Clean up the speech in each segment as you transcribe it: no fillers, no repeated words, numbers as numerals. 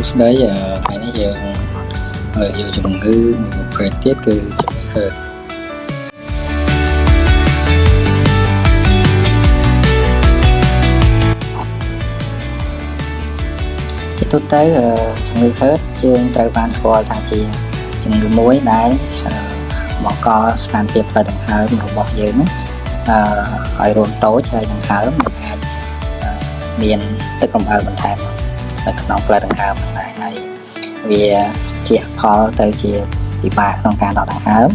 ស្ដីថ្ងៃនេះយើងយកជំងឺមួយប្រភេទទៀតគឺជំងឺហឺតជាទូទៅជំងឺហឺតយើងត្រូវបានស្គាល់ថាជាជំងឺមួយដែលបង្កស្ថានភាពផ្លូវដង្ហើមរបស់យើងឲ្យរួមតូចហើយដង្ហើមអាចមានទឹករំអិលបន្ថែមនៅក្នុងផ្លូវដង្ហើមដែរហើយវាជះផលទៅជាពិបាកក្នុងការដកដង្ហើម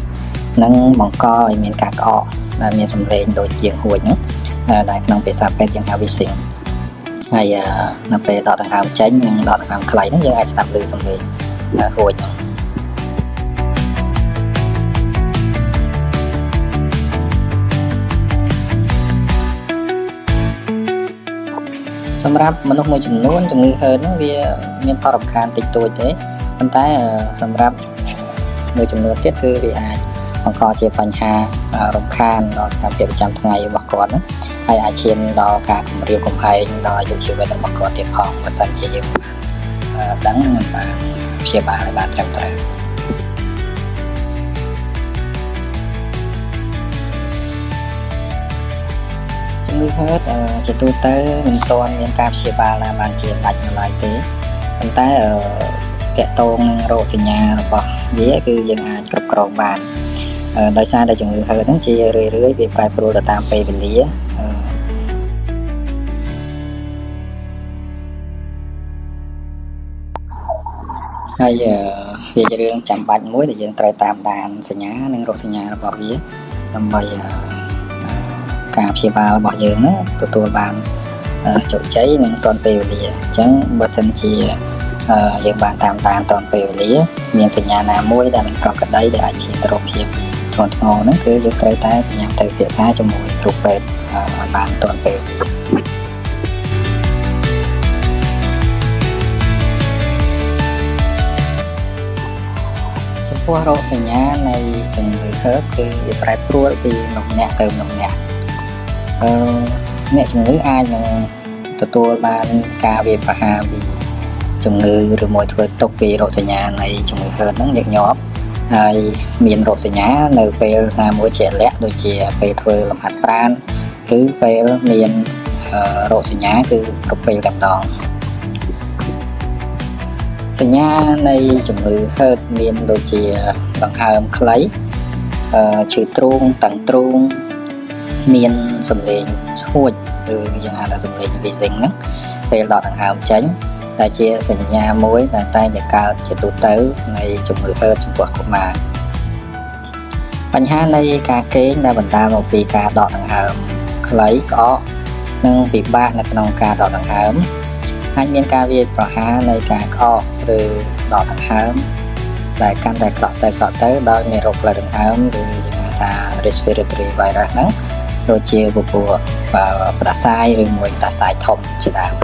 និងបង្កឲ្យមានការក្អកដែលមានសំឡេងដូចជាងហួចហ្នឹងដែលក្នុងភាសាពេទ្យយើងហៅ wheezing ហើយនៅពេលដកដង្ហើមចេញនិងដកដង្ហើមខ្លីហ្នឹងយើងអាចស្ដាប់ឮសំឡេងហួចហ្នឹងសម្រាប់មនុស្សមួយចំនួនជំងឺហឺតហ្នឹងវាមានផលរំខានតិចតួចទេប៉ុន្តែសម្រាប់មួយចំនួនទៀតគឺវាអាចបង្កជាបញ្ហារំខានដល់សុខភាពប្រចាំថ្ងៃរបស់គាត់ហ្នឹងហើយអាចឈានដល់ការគំរាមកំហែងដល់អាយុជីវិតរបស់គាត់ទៀតផងបើសិនជាយើងដឹងនិងបានព្យាបាលឲ្យបានត្រឹមត្រូវជំងឺហឺតជាទូទៅមិនទាន់មានការព្យាបាលណាបានជាដាច់នៅឡើយទេប៉ុន្តែតកតងនឹងរោគសញ្ញារបស់វាគឺយើងអាចគ្រប់គ្រងបានដោយសារតែជំងឺហឺតហ្នឹងជារឿយៗវាប្រែប្រួលទៅតាមពេលវេលាហើយវាជារឿងចាំបាច់មួយដែលយើងត្រូវតាមដានសញ្ញានិងរោគសញ្ញារបស់វាដើម្បីការព្យាបាលរបស់យើងហ្នឹងទទួលបានជោគជ័យនិងទាន់ពេលវេលាអញ្ចឹងបើសិនជាយើងបានតាមដានទាន់ពេលវេលាមានសញ្ញាណាមួយដែលមិនប្រក្រតីដែលអាចឈានទៅរកភាពធ្ងន់ធ្ងរហ្នឹងគឺយើងត្រូវតែញ៉ាំទៅពិភាក្សាជាមួយគ្រូពេទ្យឲ្យបានទាន់ពេលវេលាចំពោះរោគសញ្ញានៃជំងឺហឺតគឺវាប្រែប្រួលពីមនុស្សម្នាក់ទៅមនុស្សម្នាក់អ្នកជំងឺអាចនឹងទទួលបានការវាយប្រហារពីជំងឺឬមួយធ្វើទុកពីរោគសញ្ញានៃជំងឺហឺតហ្នឹងញឹកញាប់ហើយមានរោគសញ្ញានៅពេលណាមួយជាលក្ខដូចជាពេលធ្វើលំហាត់ប្រាណឬពេលមានរោគសញ្ញាគឺគ្រប់ពេលតែម្ដងសញ្ញានៃជំងឺហឺតមានដូចជាដង្ហើមខ្លីឈឺទ្រូងតឹងទ្រូងមានសំឡេងឈួចឬយើងហៅថាសំឡេង wheezing ហ្នឹងពេលដកដង្ហើមចេញដែលជាសញ្ញាមួយដែលតែងតែកើតជាទូទៅនៃជំងឺហឺតចំពោះកុមារបញ្ហានៃការគេងដែលបណ្ដាលមកពីការដកដង្ហើមខ្លីក្អកនិងពិបាកនៅក្នុងការដកដង្ហើមអាចមានការវាយប្រហារនៃការក្អកឬដកដង្ហើមដែលកាន់តែក្រក់ទៅដោយមានរោគផ្លូវដង្ហើមឬយើងហៅថា respiratory virus ហ្នឹងដូចជាពពួកផ្ដាសាយឬមួយផ្ដាសាយធំជាដើម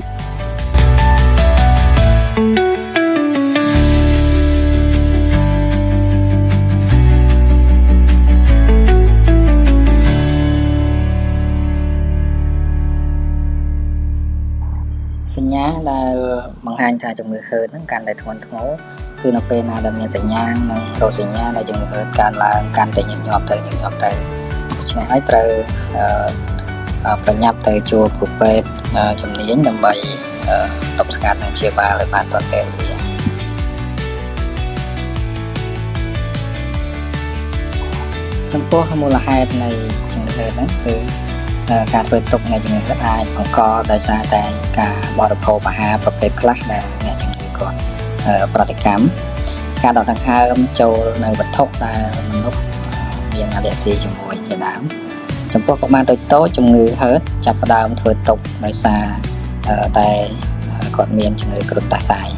សញ្ញាដែលបង្ហាញថាជំងឺហឺតហ្នឹងកាន់តែធ្ងន់ធ្ងរគឺនៅពេលណាដែលមានសញ្ញានិងរោគសញ្ញានៃជំងឺហឺតកើនឡើងកាន់តែញឹកញាប់ទៅដូច្នេះហើយត្រូវប្រញាប់ទៅជួបគ្រូពេទ្យជំនាញដើម្បីទប់ស្កាត់និងព្យាបាលឲ្យបានទាន់ពេលវេលាចំពោះមូលហេតុនៃជំងឺហឺតហ្នឹងគឺការធ្វើទុកនៃជំងឺហឺតអាចបង្កដោយសារតែការបរិភោគអាហារប្រភេទខ្លះដែលអ្នកជំងឺគាត់ប្រតិកម្មការដកដង្ហើមចូលនៅវត្ថុដែលមនុស្សមានអាឡែស៊ីជាមួយជាដើមចំពោះកុមារតូចជំងឺហឺតចាប់ផ្ដើមធ្វើទុកដោយសារតែគាត់មានជំងឺគ្រុនផ្ដាសាយ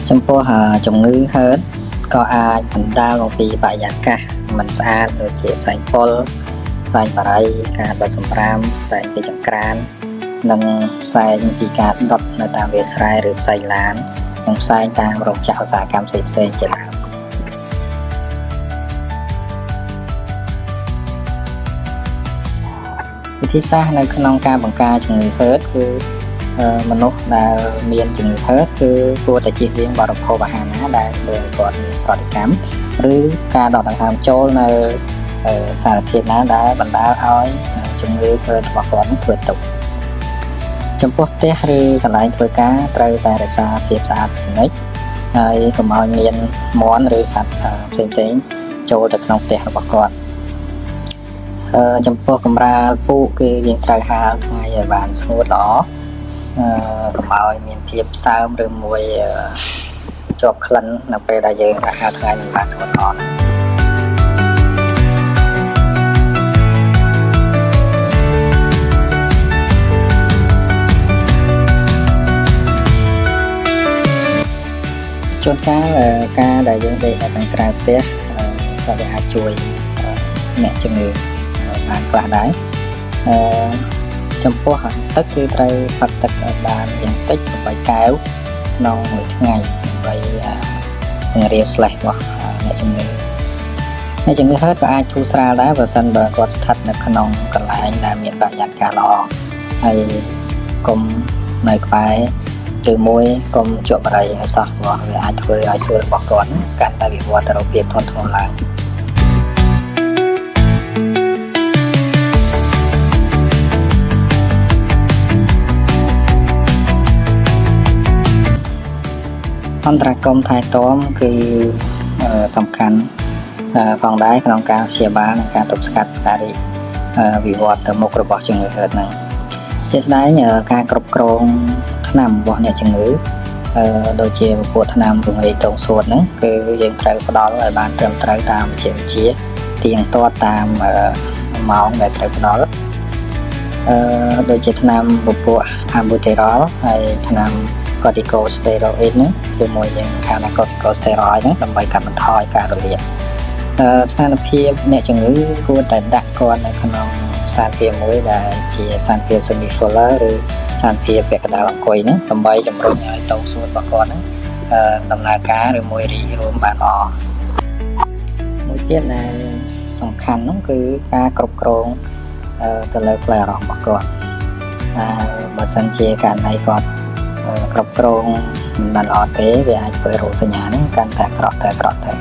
ចំពោះជំងឺហឺតក៏អាចបណ្ដាលមកពីបរិយាកាសមិនស្អាតដូចជាផ្សែងពុលផ្សែងបារីការដុតសម្រាមផ្សែងពីចង្ក្រាននិងផ្សែងពីការដុតនៅតាមវាលស្រែឬផ្សែងឡាននិងផ្សែងតាមរោងចក្រឧស្សាហកម្មផ្សេងៗជាដើម វិធីសាស្ត្រនៅក្នុងការបង្ការជំងឺ HERD គឺមនុស្សដែលមានជំងឺ HERD គឺគួរតែជៀសវាងបរិភោគអាហារណាដែលធ្វើឲ្យគាត់មានប្រតិកម្មឬការដកដង្ហើមចូលនៅសារធាតុណាដែលបណ្ដាលឲ្យជំងឺ HERD របស់គាត់នេះធ្វើទុក្ខចំពោះផ្ទះឬកន្លែងធ្វើការត្រូវតែរក្សាភាពស្អាតជានិច្ចហើយកុំឲ្យមានមាន់ឬសត្វផ្សេងៗចូលទៅក្នុងផ្ទះរបស់គាត់ចំពោះកម្រាលពូកគឺយើងត្រូវហាលថ្ងៃឲ្យបានស្ងួតល្អកុំឲ្យមានភាពសើមឬមួយជាប់ក្លិននៅពេលដែលយើងហាលថ្ងៃមិនបានស្ងួតល្អណាជួនកាលការដែលយើងដេកនៅខាងក្រៅផ្ទះក៏វាអាចជួយអ្នកជំងឺបានខ្លះដែរចំពោះទឹកគឺត្រូវផឹកទឹកឲ្យបានយ៉ាងតិច8កែវក្នុងមួយថ្ងៃដើម្បីពង្រាយស្លេសរបស់អ្នកជំងឺHERDក៏អាចធូរស្រាលដែរបើសិនបើគាត់ស្ថិតនៅក្នុងកន្លែងដែលមានបរិយាកាសល្អហើយកុំនៅក្បែរឬមួយកុំជក់បារីឲ្យសោះព្រោះវាអាចធ្វើឲ្យសួតរបស់គាត់កាន់តែវិវត្តទៅរកភាពធ្ងន់ធ្ងរឡើងអន្តរកម្មថែទាំគឺសំខាន់ផងដែរក្នុងការព្យាបាលនិងការទប់ស្កាត់ការវិវត្តទៅមុខរបស់ជំងឺ HERD ហ្នឹងជាក់ស្ដែងការគ្រប់គ្រងថ្នាំរបស់អ្នកជំងឺដូចជាពពួកថ្នាំពង្រាយតោងសួតហ្នឹងគឺយើងត្រូវផ្ដល់ឲ្យបានត្រឹមត្រូវតាមវិជ្ជាទៀងទាត់តាមម៉ោងដែលត្រូវផ្ដល់ដូចជាថ្នាំពពួក Albuterol ហើយថ្នាំ corticosteroid ហ្នឹងឬមួយយើងហៅថា corticosteroid ហ្នឹងដើម្បីកាត់បន្ថយការរលាកស្ថានភាពអ្នកជំងឺគួរតែដាក់គាត់នៅក្នុងស្ថានភាពមួយដែលជាស្ថានភាព semi-fuller ឬស្ថានភាពពាក់កណ្ដាលអង្គុយហ្នឹងដើម្បីជំរុញឲ្យតោងសួតរបស់គាត់ហ្នឹងដំណើរការឬមួយរីករួមបានល្អមួយទៀតដែលសំខាន់នោះគឺការគ្រប់គ្រងទៅលើផ្លូវអារម្មណ៍របស់គាត់បើសិនជាករណីគាត់គ្រប់គ្រងមិនបានល្អទេវាអាចធ្វើរោគសញ្ញាហ្នឹងកាន់តែអាក្រក់ទៅ